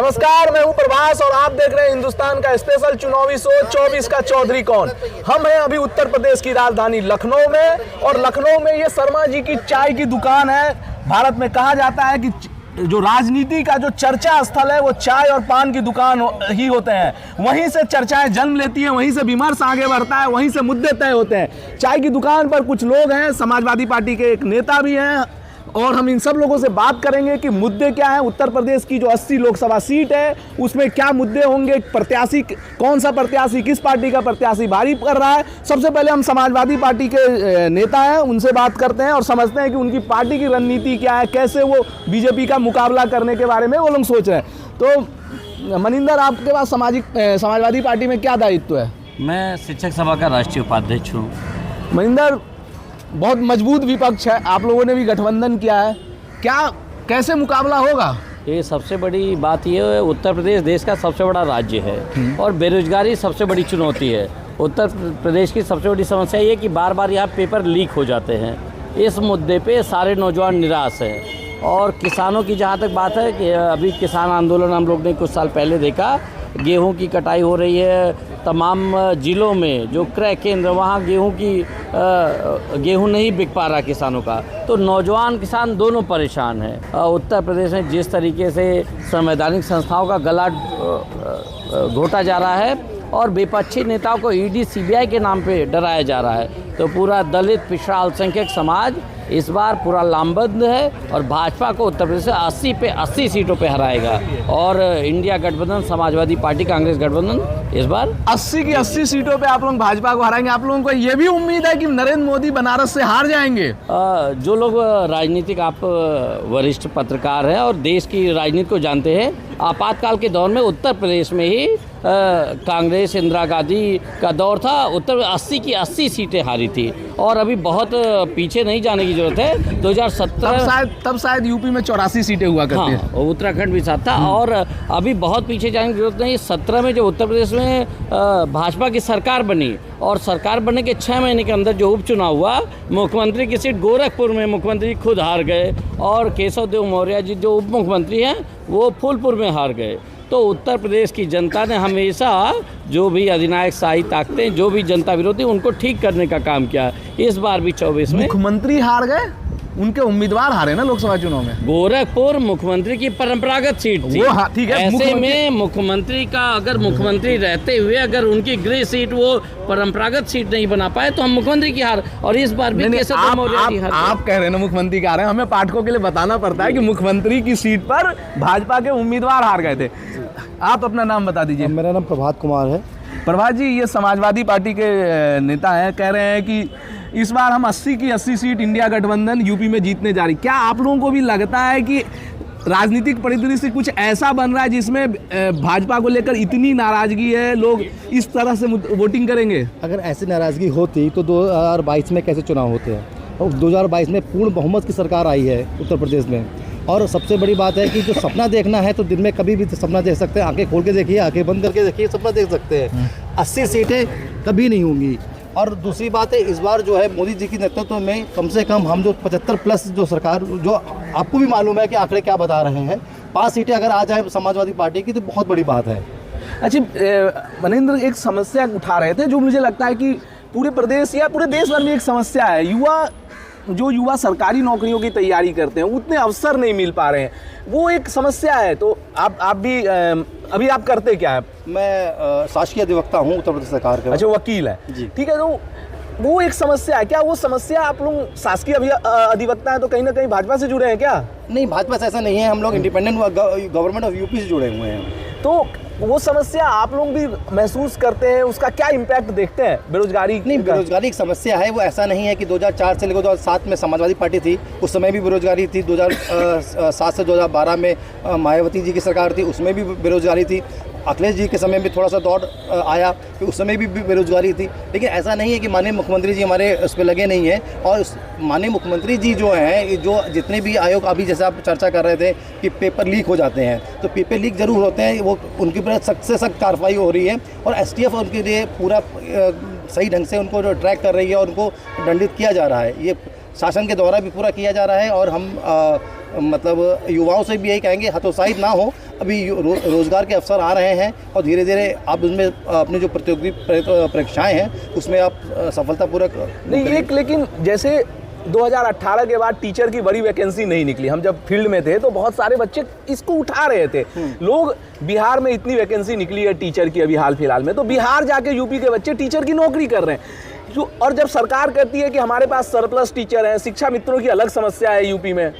नमस्कार, मैं हूं प्रभास और आप देख रहे हैं हिंदुस्तान का स्पेशल चुनावी शो 24 का चौधरी कौन। हम हैं अभी उत्तर प्रदेश की राजधानी लखनऊ में और लखनऊ में ये शर्मा जी की चाय की दुकान है। भारत में कहा जाता है कि जो राजनीति का जो चर्चा स्थल है वो चाय और पान की दुकान ही होते हैं। वहीं से चर्चाएं जन्म लेती हैं, वहीं से विमर्श आगे बढ़ता है, वहीं से मुद्दे तय होते हैं। चाय की दुकान पर कुछ लोग हैं, समाजवादी पार्टी के एक नेता भी हैं और हम इन सब लोगों से बात करेंगे कि मुद्दे क्या हैं। उत्तर प्रदेश की जो 80 लोकसभा सीट है उसमें क्या मुद्दे होंगे, प्रत्याशी कौन सा प्रत्याशी, किस पार्टी का प्रत्याशी भारी कर रहा है। सबसे पहले हम समाजवादी पार्टी के नेता हैं, उनसे बात करते हैं और समझते हैं कि उनकी पार्टी की रणनीति क्या है, कैसे वो बीजेपी का मुकाबला करने के बारे में वो लोग सोच रहे हैं। तो मनिंदर, आपके पास समाजवादी पार्टी में क्या दायित्व है? मैं शिक्षक सभा का राष्ट्रीय उपाध्यक्ष हूँ। मनिंदर, बहुत मजबूत विपक्ष है, आप लोगों ने भी गठबंधन किया है, कैसे मुकाबला होगा? ये सबसे बड़ी बात ये है, उत्तर प्रदेश देश का सबसे बड़ा राज्य है और बेरोजगारी सबसे बड़ी चुनौती है। उत्तर प्रदेश की सबसे बड़ी समस्या ये कि बार बार यहाँ पेपर लीक हो जाते हैं। इस मुद्दे पे सारे नौजवान निराश हैं। और किसानों की जहाँ तक बात है कि अभी किसान आंदोलन हम लोग ने कुछ साल पहले देखा, गेहूं की कटाई हो रही है तमाम ज़िलों में, जो क्रय केंद्र वहाँ गेहूं नहीं बिक पा रहा किसानों का। तो नौजवान किसान दोनों परेशान हैं। उत्तर प्रदेश में जिस तरीके से संवैधानिक संस्थाओं का गला घोटा जा रहा है और विपक्षी नेताओं को ईडी सीबीआई के नाम पे डराया जा रहा है, तो पूरा दलित पिछड़ा अल्पसंख्यक समाज इस बार पूरा लामबंद है और भाजपा को उत्तर प्रदेश से 80 पे 80 सीटों पे हराएगा। और इंडिया गठबंधन, समाजवादी पार्टी, कांग्रेस गठबंधन इस बार 80 की 80 सीटों पे आप लोग भाजपा को हराएंगे। आप लोगों को ये भी उम्मीद है कि नरेंद्र मोदी बनारस से हार जाएंगे? जो लोग राजनीतिक, आप वरिष्ठ पत्रकार हैं और देश की राजनीति को जानते हैं, आपातकाल के दौर में उत्तर प्रदेश में ही कांग्रेस इंदिरा गांधी का दौर था, उत्तर 80 की 80 सीटें हारी थी और अभी बहुत पीछे नहीं जाने की जरूरत है। 2017 तब शायद यूपी में 84 सीटें हुआ करती हैं। हाँ, उत्तराखंड भी साथ था और अभी बहुत पीछे जाने की जरूरत नहीं। 17 में जब उत्तर प्रदेश में भाजपा की सरकार बनी और सरकार बनने के 6 महीने के अंदर जो उपचुनाव हुआ, मुख्यमंत्री की सीट गोरखपुर में मुख्यमंत्री खुद हार गए और केशव देव मौर्य जी जो उप मुख्यमंत्री हैं वो फूलपुर में हार गए। तो उत्तर प्रदेश की जनता ने हमेशा जो भी अधिनायक शाही ताकतें, जो भी जनता विरोधी, उनको ठीक करने का काम किया। इस बार भी 24 में मुख्यमंत्री हार गए, उनके उम्मीदवार हारे ना लोकसभा चुनाव में। गोरखपुर मुख्यमंत्री की परंपरागत सीट थी। वो ठीक है, ऐसे में मुख्यमंत्री का अगर मुख्यमंत्री रहते हुए अगर उनकी गृह सीट वो परंपरागत सीट नहीं बना पाए तो हम मुख्यमंत्री की हार। और इस बार भी आप कह रहे हैं ना मुख्यमंत्री का हार है, हमें पाठकों के लिए बताना पड़ता है कि मुख्यमंत्री की सीट पर भाजपा के उम्मीदवार हार गए थे। आप अपना नाम बता दीजिए। मेरा नाम प्रभात कुमार है। प्रभात जी, ये समाजवादी पार्टी के नेता हैं, कह रहे हैं कि इस बार हम 80 की 80 सीट इंडिया गठबंधन यूपी में जीतने जा रही। क्या आप लोगों को भी लगता है कि राजनीतिक परिदृश्य कुछ ऐसा बन रहा है जिसमें भाजपा को लेकर इतनी नाराजगी है, लोग इस तरह से वोटिंग करेंगे? अगर ऐसी नाराजगी होती तो 2022 में कैसे चुनाव होते हैं? और 2022 में पूर्ण बहुमत की सरकार आई है उत्तर प्रदेश में। और सबसे बड़ी बात है कि जो सपना देखना है तो दिन में कभी भी सपना देख सकते हैं। आंखें खोल के देखिए, आंखें बंद करके देखिए, सपना देख सकते हैं। 80 सीटें कभी नहीं होंगी। और दूसरी बात है, इस बार जो है मोदी जी के नेतृत्व में कम से कम हम जो 75 प्लस जो सरकार, जो आपको भी मालूम है कि आंकड़े क्या बता रहे हैं, 5 सीटें अगर आ जाए समाजवादी पार्टी की तो बहुत बड़ी बात है। अच्छा मनिंदर, एक समस्या उठा रहे थे जो मुझे लगता है कि पूरे प्रदेश या पूरे देश भर में एक समस्या है। युवा सरकारी नौकरियों की तैयारी करते हैं, उतने अवसर नहीं मिल पा रहे हैं, वो एक समस्या है। तो आप भी अभी आप करते क्या है? मैं शासकीय अधिवक्ता हूँ उत्तर प्रदेश सरकार का। अच्छा, वकील है जी, ठीक है। तो वो एक समस्या है। क्या वो समस्या, आप लोग शासकीय अधिवक्ता है तो कहीं ना कहीं भाजपा से जुड़े हैं क्या? नहीं, भाजपा से ऐसा नहीं है, हम लोग इंडिपेंडेंट गवर्नमेंट ऑफ यूपी से जुड़े हुए हैं। तो वो समस्या आप लोग भी महसूस करते हैं, उसका क्या इम्पैक्ट देखते हैं? बेरोजगारी? नहीं, बेरोजगारी एक समस्या है। वो ऐसा नहीं है कि 2004 से लेकर 2007 में समाजवादी पार्टी थी, उस समय भी बेरोजगारी थी। 2007 से 2012 में मायावती जी की सरकार थी, उसमें भी बेरोजगारी थी। अखिलेश जी के समय में थोड़ा सा दौर आया कि उस समय भी बेरोजगारी थी। लेकिन ऐसा नहीं है कि माननीय मुख्यमंत्री जी हमारे उस पर लगे नहीं हैं। और माननीय मुख्यमंत्री जी जो हैं, जो जितने भी आयोग, अभी जैसे आप चर्चा कर रहे थे कि पेपर लीक हो जाते हैं, तो पेपर लीक जरूर होते हैं, वो उनके ऊपर सख्त से सख्त कार्रवाई हो रही है और STF उनके लिए पूरा सही ढंग से उनको ट्रैक कर रही है और उनको दंडित किया जा रहा है। ये शासन के द्वारा भी पूरा किया जा रहा है। और हम मतलब युवाओं से भी यही कहेंगे, हतोत्साहित ना हो, अभी रोज़गार के अवसर आ रहे हैं और धीरे धीरे आप उसमें अपनी जो प्रतियोगी परीक्षाएं हैं उसमें आप सफलतापूर्वक नहीं एक, लेकिन जैसे 2018 के बाद टीचर की बड़ी वैकेंसी नहीं निकली। हम जब फील्ड में थे तो बहुत सारे बच्चे इसको उठा रहे थे लोग। बिहार में इतनी वैकेंसी निकली है टीचर की अभी हाल फिलहाल में, तो बिहार जाके यूपी के बच्चे टीचर की नौकरी कर रहे हैं। और जब सरकार कहती है कि हमारे पास सरप्लस टीचर हैं, शिक्षा मित्रों की अलग समस्या है यूपी में।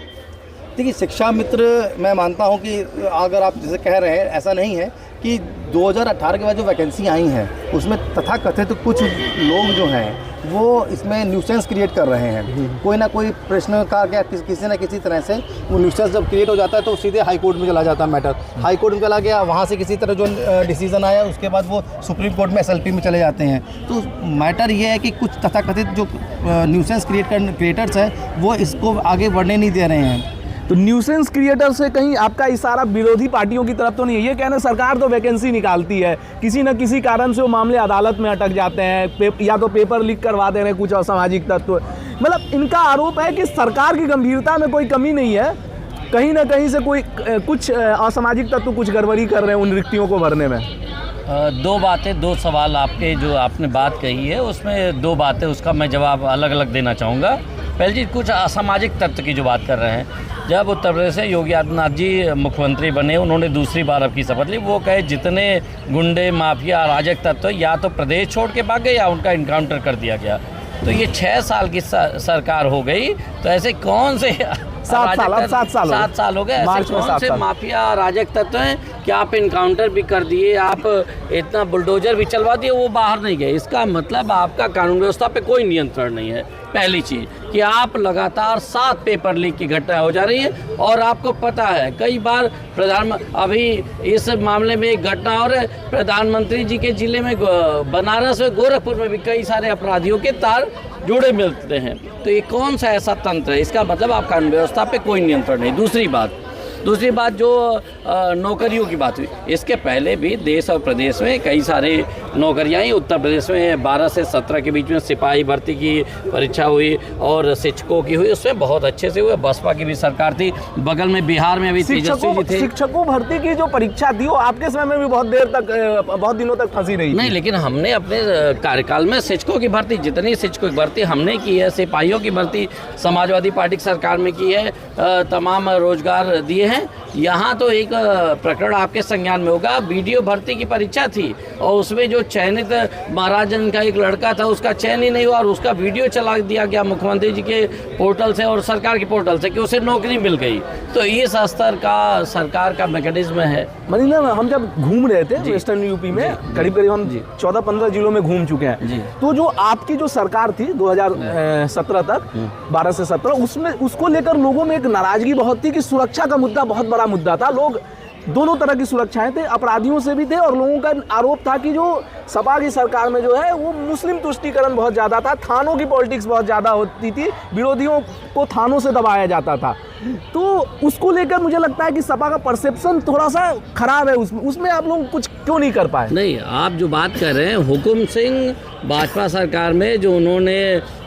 देखिए, शिक्षा मित्र मैं मानता हूं कि अगर आप जैसे कह रहे हैं, ऐसा नहीं है कि 2018 के बाद जो वैकेंसी आई हैं उसमें तथाकथित कुछ लोग जो हैं वो इसमें न्यूसेंस क्रिएट कर रहे हैं। कोई ना कोई प्रश्न का क्या किसी न किसी तरह से वो न्यूसेंस जब क्रिएट हो जाता है तो सीधे हाई कोर्ट में चला जाता है मैटर। हाई कोर्ट में चला गया, वहाँ से किसी तरह जो डिसीजन आया उसके बाद वो सुप्रीम कोर्ट में SLP में चले जाते हैं। तो मैटर ये है कि कुछ तथाकथित जो न्यूसेंस क्रिएटर्स हैं वो इसको आगे बढ़ने नहीं दे रहे हैं। तो न्यूसेंस क्रिएटर से कहीं आपका इशारा विरोधी पार्टियों की तरफ तो नहीं है? ये कहना सरकार तो वैकेंसी निकालती है, किसी न किसी कारण से वो मामले अदालत में अटक जाते हैं, या तो पेपर लीक करवा दे रहे हैं कुछ असामाजिक तत्व। मतलब इनका आरोप है कि सरकार की गंभीरता में कोई कमी नहीं है, कहीं ना कहीं से कोई कुछ असामाजिक तत्व कुछ गड़बड़ी कर रहे हैं उन रिक्तियों को भरने में। दो बातें, दो सवाल आपके जो आपने बात कही है उसमें दो बातें, उसका मैं जवाब अलग अलग देना चाहूँगा। पहले जी, कुछ असामाजिक तत्व की जो बात कर रहे हैं, जब उत्तर प्रदेश से योगी आदित्यनाथ जी मुख्यमंत्री बने, उन्होंने दूसरी बार अब की शपथ ली, वो कहे जितने गुंडे माफिया अराजक तत्व या तो प्रदेश छोड़ के भाग गए या उनका इनकाउंटर कर दिया गया। तो ये 6 साल की सरकार हो गई, तो ऐसे कौन से 7 साल हो गए, ऐसे कौन से माफिया अराजक तत्व हैं कि आप इनकाउंटर भी कर दिए, आप इतना बुलडोजर भी चलवा दिए, वो बाहर नहीं गए। इसका मतलब आपका कानून व्यवस्था पे कोई नियंत्रण नहीं है। पहली चीज़ कि आप लगातार 7 पेपर लीक की घटनाएं हो जा रही हैं और आपको पता है कई बार अभी इस मामले में एक घटना और प्रधानमंत्री जी के जिले में बनारस में गोरखपुर में भी कई सारे अपराधियों के तार जुड़े मिलते हैं। तो ये कौन सा ऐसा तंत्र है? इसका मतलब आप कानून व्यवस्था पे कोई नियंत्रण नहीं। दूसरी बात जो नौकरियों की बात हुई, इसके पहले भी देश और प्रदेश में कई सारे नौकरियाँ ही, उत्तर प्रदेश में 12 से 17 के बीच में सिपाही भर्ती की परीक्षा हुई और शिक्षकों की हुई, उसमें बहुत अच्छे से हुए। बसपा की भी सरकार थी, बगल में बिहार में अभी तेजस्वी जी थे। शिक्षकों भर्ती की जो परीक्षा थी वो आपके समय में भी बहुत दिनों तक फंसी रही नहीं, लेकिन हमने अपने कार्यकाल में शिक्षकों की भर्ती, जितनी शिक्षकों की भर्ती हमने की है, सिपाहियों की भर्ती समाजवादी पार्टी की सरकार में की है, तमाम रोजगार दिए हैं। यहाँ तो एक प्रकरण आपके संज्ञान में होगा, बीडीओ भर्ती की परीक्षा थी और उसमें जो चयनित महाराजन का एक लड़का था उसका चयन ही नहीं हुआ और उसका वीडियो चला दिया गया मुख्यमंत्री जी के पोर्टल से और सरकार के पोर्टल से कि उसे नौकरी मिल गई। तो इस स्तर का सरकार का मैकेनिज्म है। मनीना, हम जब घूम रहे थे वेस्टर्न यूपी में, करीब हम 14-15 जिलों में घूम चुके हैं, तो जो आपकी जो सरकार थी 2017 तक 12 से 17, उसमें उसको लेकर लोगों में एक नाराजगी बहुत थी कि सुरक्षा का मुद्दा बहुत बड़ा मुद्दा था। लोग दोनों तरह की सुरक्षाएं थे, अपराधियों से भी थे, और लोगों का आरोप था कि जो सपा की सरकार में जो है वो मुस्लिम तुष्टीकरण बहुत ज़्यादा था, थानों की पॉलिटिक्स बहुत ज़्यादा होती थी, विरोधियों को थानों से दबाया जाता था। तो उसको लेकर मुझे लगता है कि सपा का परसेप्शन थोड़ा सा खराब है, उसमें आप लोग कुछ क्यों नहीं कर पाए? नहीं, आप जो बात कर रहे हैं, हुकुम सिंह भाजपा सरकार में जो उन्होंने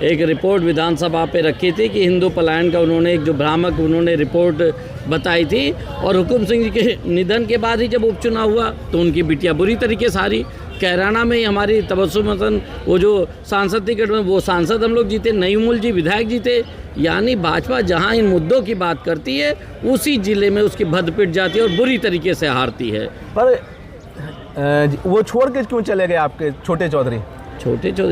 एक रिपोर्ट विधानसभा पे रखी थी कि हिंदू पलायन का उन्होंने एक जो भ्रामक उन्होंने रिपोर्ट बताई थी, और हुकुम सिंह जी के निधन के बाद ही जब उपचुनाव हुआ तो उनकी बिटिया बुरी तरीके से हारी। कैराना में ही हमारी तबस्सुम हसन वो जो सांसद टिकट में वो सांसद हम लोग जीते, नईमुल जी विधायक जीते। यानी भाजपा जहां इन मुद्दों की बात करती है उसी जिले में उसकी भद्द पिट जाती है और बुरी तरीके से हारती है। पर वो छोड़ के क्यों चले गए आपके छोटे चौधरी?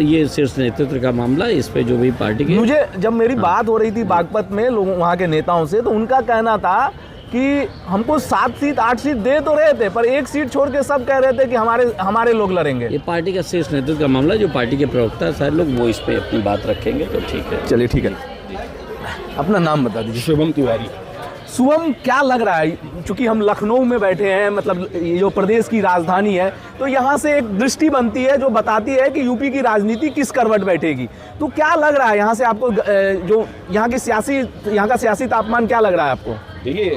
ये शीर्ष नेतृत्व का मामला, इस पे जो भी पार्टी की, मुझे जब मेरी बात हो रही थी बागपत में लोगों वहाँ के नेताओं से, तो उनका कहना था कि हमको 7 सीट 8 सीट दे तो रहे थे, पर 1 सीट छोड़ के सब कह रहे थे कि हमारे लोग लड़ेंगे। ये पार्टी का शीर्ष नेतृत्व का मामला, जो पार्टी के प्रवक्ता सारे लोग वो इस पे अपनी बात रखेंगे, तो ठीक है। चलिए, ठीक है। अपना नाम बता दीजिए। शुभम तिवारी। शुभम, क्या लग रहा है, चूंकि हम लखनऊ में बैठे हैं, मतलब ये जो प्रदेश की राजधानी है, तो यहाँ से एक दृष्टि बनती है जो बताती है कि यूपी की राजनीति किस करवट बैठेगी। तो क्या लग रहा है यहाँ से आपको, जो यहाँ का सियासी तापमान क्या लग रहा है आपको? देखिए,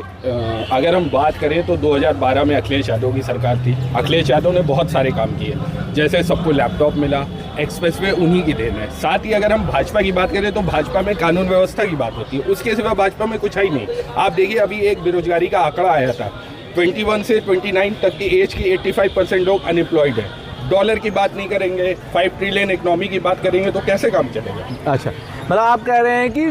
अगर हम बात करें तो 2012 में अखिलेश यादव की सरकार थी। अखिलेश यादव ने बहुत सारे काम किए, जैसे सबको लैपटॉप मिला, एक्सप्रेसवे उन्हीं की देन है। साथ ही अगर हम भाजपा की बात करें तो भाजपा में कानून व्यवस्था की बात होती है, उसके सिवा भाजपा में कुछ है ही नहीं। आप देखिए, अभी एक बेरोजगारी का आंकड़ा आया था 21 से 29 तक की एज की 85% लोग अनएम्प्लॉयड हैं। डॉलर की बात नहीं करेंगे, 5 ट्रिलियन इकोनॉमी की बात करेंगे तो कैसे काम चलेगा? अच्छा, मतलब आप कह रहे हैं कि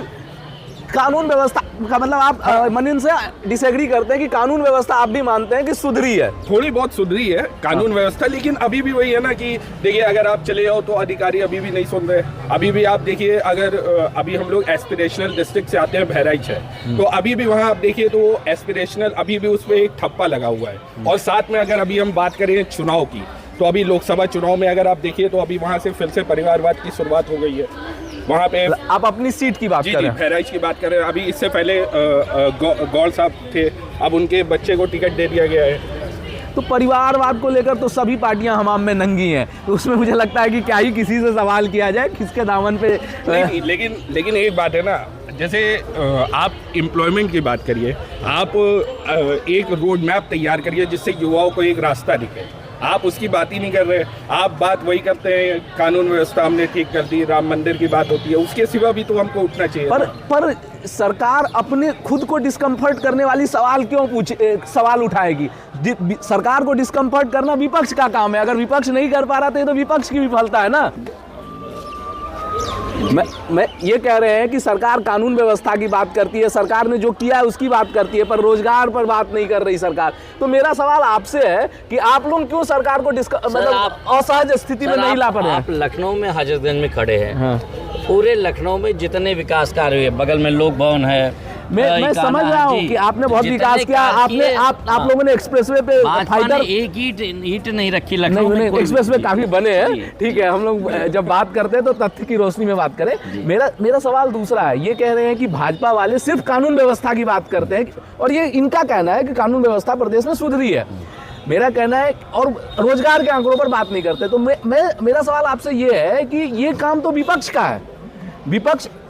कानून व्यवस्था का मतलब आप मनिन से डिसएग्री करते हैं कि कानून व्यवस्था आप भी मानते हैं कि सुधरी है? थोड़ी बहुत सुधरी है कानून व्यवस्था, लेकिन अभी भी वही है ना कि देखिए अगर आप चले जाओ तो अधिकारी अभी भी नहीं सुन रहे। अभी भी आप देखिए, अगर अभी हम लोग एस्पिरेशनल डिस्ट्रिक्ट से आते हैं, बहराइच है, तो अभी भी वहाँ आप देखिए तो एस्पिरेशनल अभी भी उस पर एक ठप्पा लगा हुआ है। और साथ में अगर अभी हम बात करें चुनाव की, तो अभी लोकसभा चुनाव में अगर आप देखिए तो अभी वहाँ से फिर से परिवारवाद की शुरुआत हो गई है। वहाँ पे आप अपनी सीट की बात कर रहे हैं? बहराइच की बात कर रहे हैं। अभी इससे पहले गौड़ साहब थे, अब उनके बच्चे को टिकट दे दिया गया है। तो परिवारवाद को लेकर तो सभी पार्टियां हमाम में नंगी हैं, तो उसमें मुझे लगता है कि क्या ही किसी से सवाल किया जाए, किसके दामन पे नहीं, लेकिन एक बात है ना, जैसे आप एम्प्लॉयमेंट की बात करिए, आप एक रोड मैप तैयार करिए जिससे युवाओं को एक रास्ता दिखे। आप उसकी बात ही नहीं कर रहे। आप बात वही करते हैं, कानून व्यवस्था हमने ठीक कर दी, राम मंदिर की बात होती है, उसके सिवा भी तो हमको उठना चाहिए। पर सरकार अपने खुद को डिस्कम्फर्ट करने वाली सवाल उठाएगी? सरकार को डिस्कम्फर्ट करना विपक्ष का काम है। अगर विपक्ष नहीं कर पा रहा तो विपक्ष की विफलता है ना। मैं ये कह रहे हैं कि सरकार कानून व्यवस्था की बात करती है, सरकार ने जो किया है उसकी बात करती है, पर रोजगार पर बात नहीं कर रही सरकार। तो मेरा सवाल आपसे है कि आप लोग क्यों सरकार को मतलब असहज स्थिति में नहीं ला पा रहे हैं? आप लखनऊ में हजरतगंज में खड़े हैं। हाँ। पूरे लखनऊ में जितने विकास कार्य हुए, बगल में लोक भवन है, मैं समझ रहा हूँ कि आपने बहुत विकास किया। आप लोगों ने एक्सप्रेसवे पे फाइबर एक ईंट नहीं रखी लखनऊ में। एक्सप्रेसवे काफी बने हैं, ठीक है। हम लोग जब बात करते हैं तो तथ्य की रोशनी में बात करें। मेरा सवाल दूसरा है। ये कह रहे हैं कि भाजपा वाले सिर्फ कानून व्यवस्था की बात करते हैं, और ये इनका कहना है कि कानून व्यवस्था प्रदेश में सुधरी है। मेरा कहना है, और रोजगार के आंकड़ों पर बात नहीं करते। तो मेरा सवाल आपसे ये है कि ये काम तो विपक्ष का है।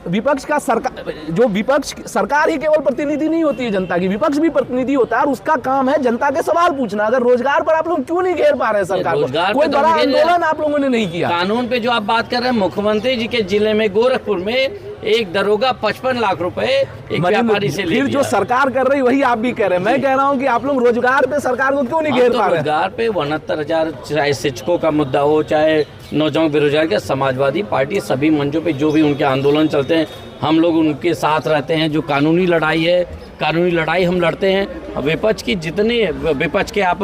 विपक्ष का सरकार ही केवल प्रतिनिधि नहीं होती है जनता की, विपक्ष भी प्रतिनिधि होता है, और उसका काम है जनता के सवाल पूछना। अगर रोजगार पर आप लोग क्यों नहीं घेर पा रहे हैं सरकार को? कोई बड़ा आंदोलन आप लोगों ने नहीं किया। कानून पे जो आप बात कर रहे हैं, मुख्यमंत्री जी के जिले में गोरखपुर में एक दरोगा 55 लाख रुपए एक व्यापारी से ले लिया। फिर जो सरकार कर रही वही आप भी कह रहे हैं। मैं कह रहा हूँ कि आप लोग रोजगार पे सरकार को क्यों नहीं घेर पा रहे? रोजगार पे 69,000, चाहे शिक्षकों का मुद्दा हो, चाहे नौजवान बेरोजगार के, समाजवादी पार्टी सभी मंचों पे जो भी उनके आंदोलन चलते हैं, हम लोग उनके साथ रहते हैं। जो कानूनी लड़ाई है, कानूनी लड़ाई हम लड़ते हैं। विपक्ष की जितने विपक्ष के आप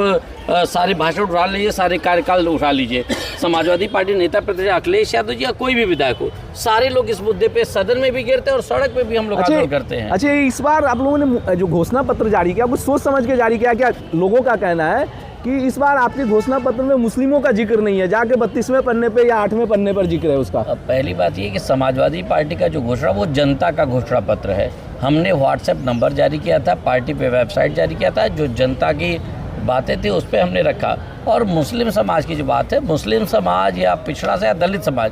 सारे भाषण उठा लीजिए, सारे कार्यकाल उठा लीजिए, समाजवादी पार्टी नेता प्रतिनिधि अखिलेश यादव जी या कोई भी विधायक हो, सारे लोग इस मुद्दे पे सदन में भी गिरते हैं और सड़क पे भी हम लोग आंदोलन करते हैं। अच्छा, इस बार आप लोगों ने जो घोषणा पत्र जारी किया, कुछ सोच समझ के जारी किया क्या? लोगों का कहना है कि इस बार आपके घोषणा पत्र में मुस्लिमों का जिक्र नहीं है, जाके 32वें पन्ने पे या 8वें पन्ने पर जिक्र है उसका। पहली बात ये कि समाजवादी पार्टी का जो घोषणा, वो जनता का घोषणा पत्र है। हमने व्हाट्सएप नंबर जारी किया था, पार्टी पे वेबसाइट जारी किया था, जो जनता की बातें थी उस पर हमने रखा। और मुस्लिम समाज की जो बात है, मुस्लिम समाज या पिछड़ा से या दलित समाज,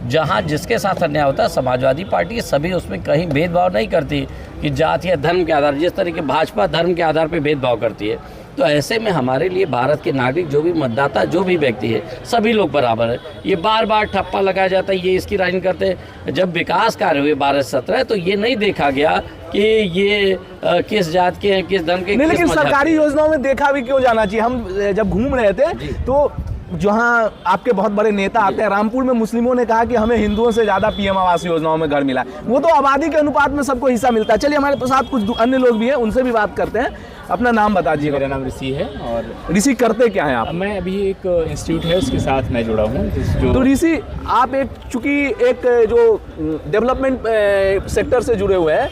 जहाँ जिसके साथ अन्याय होता है, समाजवादी पार्टी सभी उसमें कहीं भेदभाव नहीं करती कि जाति या धर्म के आधार, जिस तरीके भाजपा धर्म के आधार पर भेदभाव करती है। तो ऐसे में हमारे लिए भारत के नागरिक, जो भी मतदाता, जो भी व्यक्ति है, सभी लोग बराबर है। ये बार बार ठप्पा लगाया जाता है, ये इसकी राजनीति करते हैं। जब विकास कार्य हुए 12-17, तो ये नहीं देखा गया कि ये किस जात के हैं, किस धर्म के। नहीं, लेकिन सरकारी योजनाओं में देखा भी क्यों जाना चाहिए? हम जब घूम रहे थे तो जहाँ आपके बहुत बड़े नेता आते हैं, रामपुर में मुस्लिमों ने कहा कि हमें हिंदुओं से ज्यादा पीएम आवास योजनाओं में घर मिला। वो तो आबादी के अनुपात में सबको हिस्सा मिलता है। चलिए, हमारे साथ कुछ अन्य लोग भी हैं, उनसे भी बात करते हैं। अपना नाम बता दीजिए। मेरा नाम ऋषि है। और ऋषि, करते क्या हैं आप? मैं अभी एक इंस्टीट्यूट है उसके साथ मैं जुड़ा हूँ। तो ऋषि, आप चूंकि एक जो डेवलपमेंट सेक्टर से जुड़े हुए हैं,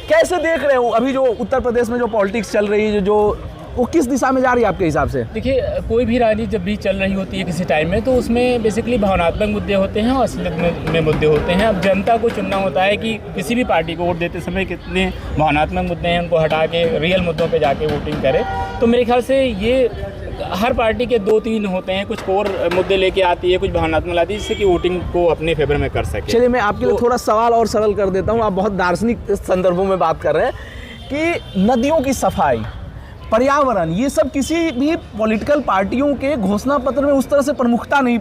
कैसे देख रहे हो अभी जो उत्तर प्रदेश में जो पॉलिटिक्स चल रही है, जो वो किस दिशा में जा रही है आपके हिसाब से? देखिए, कोई भी राजनीति जब भी चल रही होती है किसी टाइम में, तो उसमें बेसिकली भावनात्मक मुद्दे होते हैं और असलियत में मुद्दे होते हैं। अब जनता को चुनना होता है कि किसी भी पार्टी को वोट देते समय कितने भावनात्मक मुद्दे हैं, उनको हटा के रियल मुद्दों पे जाके वोटिंग करें। तो मेरे ख्याल से ये हर पार्टी के 2-3 होते हैं, कुछ कोर मुद्दे लेके आती है, कुछ भावनात्मक लाती है, जिससे कि वोटिंग को अपने फेवर में कर सके। चलिए, मैं आपके लिए थोड़ा सवाल और सरल कर देता हूँ। आप बहुत दार्शनिक संदर्भों में बात कर रहे हैं कि नदियों की सफाई, पर्यावरण, ये सब किसी भी पॉलिटिकल पार्टियों के घोषणा पत्र में उस तरह से प्रमुखता नहीं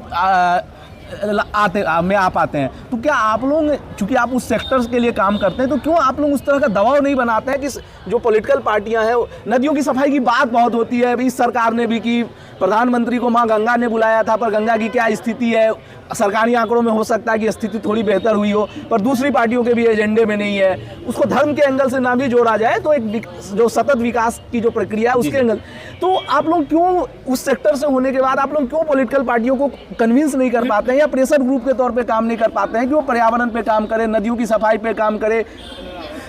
में आप आते हैं, तो क्या आप लोग, चूंकि आप उस सेक्टर्स के लिए काम करते हैं, तो क्यों आप लोग उस तरह का दबाव नहीं बनाते हैं कि जो पॉलिटिकल पार्टियां हैं, नदियों की सफाई की बात बहुत होती है, अभी इस सरकार ने भी की, प्रधानमंत्री को मां गंगा ने बुलाया था, पर गंगा की क्या स्थिति है, सरकारी आंकड़ों में हो सकता है कि स्थिति थोड़ी बेहतर हुई हो, पर दूसरी पार्टियों के भी एजेंडे में नहीं है, उसको धर्म के एंगल से ना भी जोड़ा जाए तो एक जो सतत विकास की जो प्रक्रिया है उसके एंगल, तो आप लोग क्यों उस सेक्टर से होने के बाद आप लोग क्यों पॉलिटिकल पार्टियों को कन्विंस नहीं कर पाते हैं या प्रेशर ग्रुप के तौर पे काम नहीं कर पाते हैं कि वो पर्यावरण पे काम करें, नदियों की सफाई पे काम करें?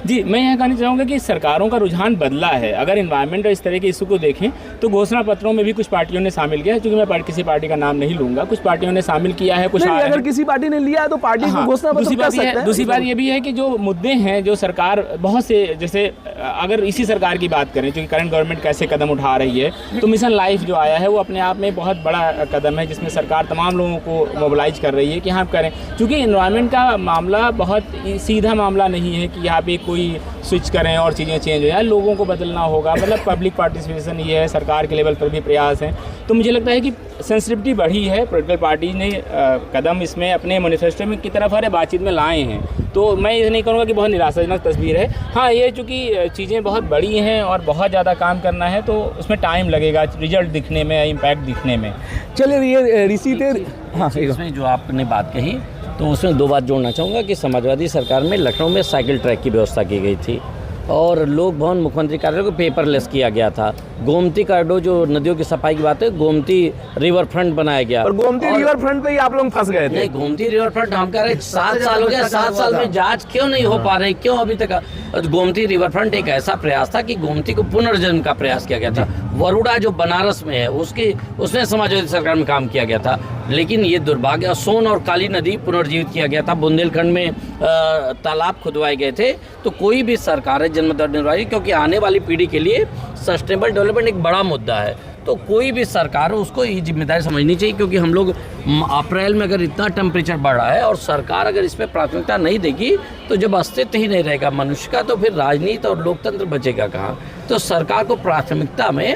जी, मैं यह कहना चाहूँगा कि सरकारों का रुझान बदला है। अगर इन्वायरमेंट और इस तरह के इशू को देखें तो घोषणा पत्रों में भी कुछ पार्टियों ने शामिल किया है, क्योंकि मैं किसी पार्टी का नाम नहीं लूंगा, कुछ पार्टियों ने शामिल किया है, कुछ अगर किसी पार्टी ने लिया है तो पार्टी को घोषणा पत्र कर सकते हैं। दूसरी बात ये भी है कि जो मुद्दे हैं, जो सरकार बहुत से, जैसे अगर इसी सरकार की बात करें, क्योंकि करंट गवर्नमेंट कैसे कदम उठा रही है, तो मिशन लाइफ जो आया है वो अपने आप में बहुत बड़ा कदम है, जिसमें सरकार तमाम लोगों को मोबिलाइज कर रही है कि हाँ करें, क्योंकि इन्वायरमेंट का मामला बहुत सीधा मामला नहीं है कि यहाँ पे कोई स्विच करें और चीज़ें चेंज हो जाए, लोगों को बदलना होगा, मतलब पब्लिक पार्टिसिपेशन ये है, सरकार के लेवल पर भी प्रयास हैं। तो मुझे लगता है कि सेंसिटिविटी बढ़ी है, पॉलिटिकल पार्टी ने कदम इसमें अपने मैनिफेस्टो में की तरफ हर बातचीत में लाए हैं, तो मैं ये नहीं कहूँगा कि बहुत निराशाजनक तस्वीर है। हाँ, ये चूँकि चीज़ें बहुत बड़ी हैं और बहुत ज़्यादा काम करना है, तो उसमें टाइम लगेगा रिजल्ट दिखने में, इम्पैक्ट दिखने में। चलिए, ये ऋषि थे, हाँ, इसमें जो आपने बात कही तो उसमें दो बात जोड़ना चाहूँगा कि समाजवादी सरकार में लखनऊ में साइकिल ट्रैक की व्यवस्था की गई थी और लोक भवन मुख्यमंत्री कार्यालय को पेपरलेस किया गया था। गोमती कॉरिडोर, जो नदियों की सफाई की बात है, गोमती रिवर फ्रंट बनाया गया। और गोमती रिवर फ्रंट पे ही आप लोग फंस गए थे। नहीं, गोमती रिवर फ्रंट हम कह रहे 7 साल हो गया, 7 साल में जांच क्यों नहीं हो पा रही, क्यों अभी तक? गोमती रिवर फ्रंट एक ऐसा प्रयास था कि गोमती को पुनर्जन्म का प्रयास किया गया था। वरुड़ा जो बनारस में है उसमें समाजवादी सरकार में काम किया गया था, लेकिन ये दुर्भाग्य, सोन और काली नदी पुनर्जीवित किया गया था, बुंदेलखंड में तालाब खुदवाए गए थे। तो कोई भी सरकार है जन्मदर निर्वाही, क्योंकि आने वाली पीढ़ी के लिए सस्टेनेबल डेवलपमेंट एक बड़ा मुद्दा है, तो कोई भी सरकार हो उसको ये जिम्मेदारी समझनी चाहिए, क्योंकि हम लोग अप्रैल में अगर इतना टेम्परेचर बढ़ रहा है और सरकार अगर इसमें प्राथमिकता नहीं देगी तो जब अस्तित्व ही नहीं रहेगा मनुष्य का, तो फिर राजनीति और लोकतंत्र बचेगा कहाँ? तो सरकार को प्राथमिकता में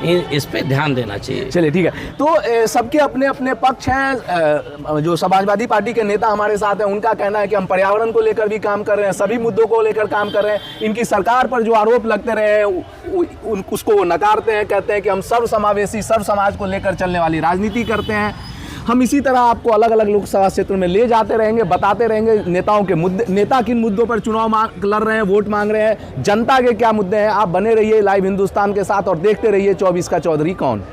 इस पे ध्यान देना चाहिए। चलिए, ठीक है, तो सबके अपने अपने पक्ष हैं। जो समाजवादी पार्टी के नेता हमारे साथ हैं, उनका कहना है कि हम पर्यावरण को लेकर भी काम कर रहे हैं, सभी मुद्दों को लेकर काम कर रहे हैं, इनकी सरकार पर जो आरोप लगते रहे उसको वो नकारते हैं, कहते हैं कि हम सर्व समावेशी, सर्व समाज को लेकर चलने वाली राजनीति करते हैं। हम इसी तरह आपको अलग अलग लोकसभा क्षेत्रों में ले जाते रहेंगे, बताते रहेंगे नेताओं के मुद्दे, नेता किन मुद्दों पर चुनाव लड़ रहे हैं, वोट मांग रहे हैं, जनता के क्या मुद्दे हैं। आप बने रहिए लाइव हिंदुस्तान के साथ और देखते रहिए 24 का चौधरी कौन।